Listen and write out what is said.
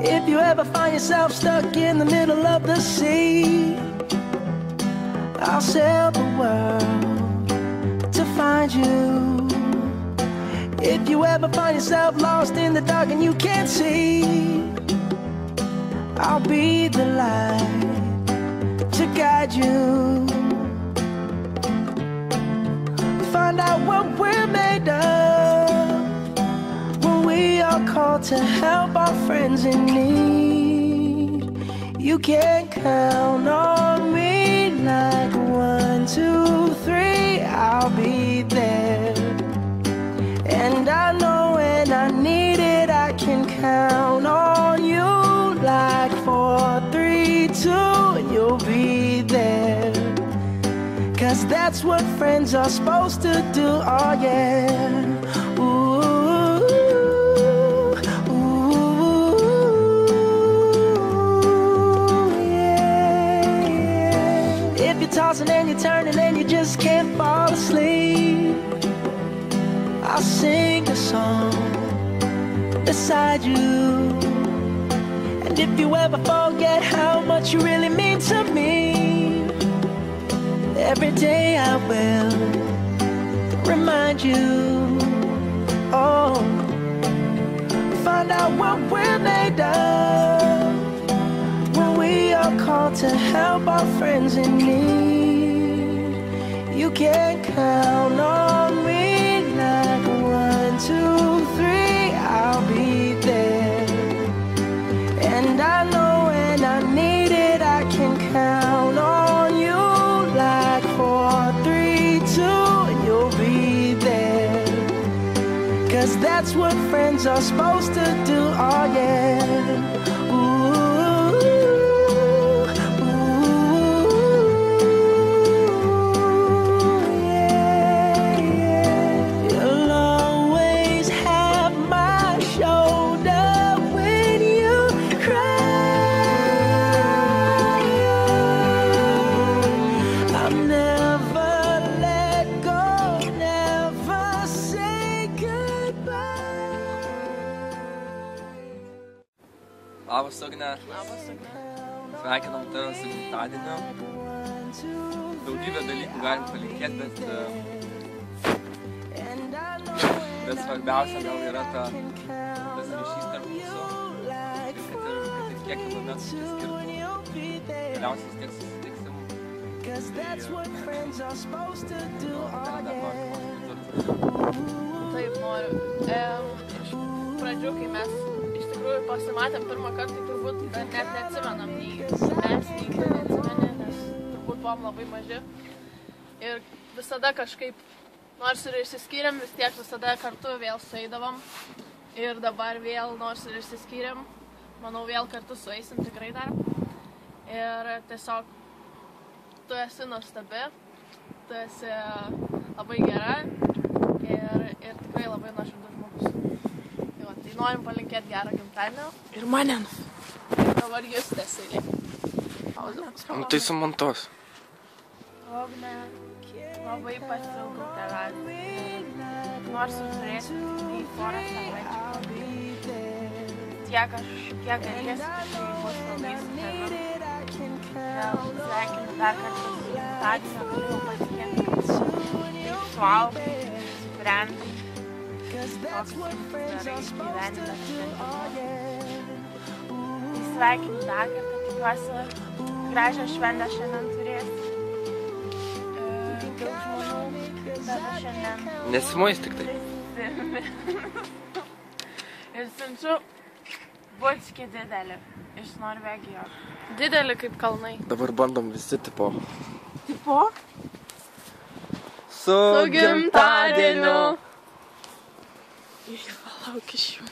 If you ever find yourself stuck in the middle of the sea, I'll sail the world to find you. If you ever find yourself lost in the dark and you can't see, I'll be the light to guide you. Find out what we're made of when we are called to help our friends in need. You can count on me like 1, 2, 3, I'll be there. And I know when I need it, I can count on you like 4, 3, 2, and you'll be there. 'Cause that's what friends are supposed to do, oh yeah. Ooh, ooh, yeah, yeah. If you're tossing and you're turning and you just can't fall asleep, I'll sing a song beside you. And if you ever forget how much you really mean to me, every day I will remind you. Oh, find out what we're made of when we are called to help our friends in need. You can count on me like 1, 2, 3, I'll be there. And I know when I need it, I can count on you like 4, 3, 2, and you'll be there. 'Cause that's what friends are supposed to do, oh yeah. Ooh, ooh, yeah, yeah. You'll always have my shoulder when you cry. I'll never let go, never say goodbye. Labas, Ugne. Sveikinam tave su gimtadieniu. Daugybę dalykų galim palinkėti, bet svarbiausia gal yra tas ryšys tarp mūsų. Ir kad ir kiek kilometrų skirtų, galiausiai tiek susitiksim. Taip, noriu. Iš pradžių, kai mes iš tikrųjų pasimatėm pirmą kartą, tai turbūt net neatsimenam nei mes, nei neatsimeni, nes turbūt buvom labai maži. Ir visada kažkaip, nors ir išsiskyrėm, vis tiek visada kartu vėl sueidavom. Ir dabar vėl, nors ir išsiskyrėm, manau, vėl kartu sueisim tikrai dar. Ir tiesiog tu esi nuostabi, tu esi labai gera ir tikrai labai nuoširdus žmogus. Tai norim palinkėti gerą gimtadienį. Ir manen. Dabar jūs tiesiai. Nu tai sumontuos. Ugne, labai pasilgau tavęs. Nors ir turėsiu tik tai porą savaičių. Kiek galėsiu, tai bus labai su tavim. Sveikinu dar kartą su gimtadieniu, galiu patikėti, kad taip suaugai, subrendai. Toks gerai gyvenime šventė. Sveikinu dar kartą, tikiuosi, gražią šventę šiandien turės. Daug žmonių tave šiandien. Nesimuojus tik tai. Ir siunčiu bučkį didelį iš Norvegijos. Didelį kaip kalnai. Dabar bandom visi tipo. Tipo? Su Gimtadieniu! Išpalauk iš jų.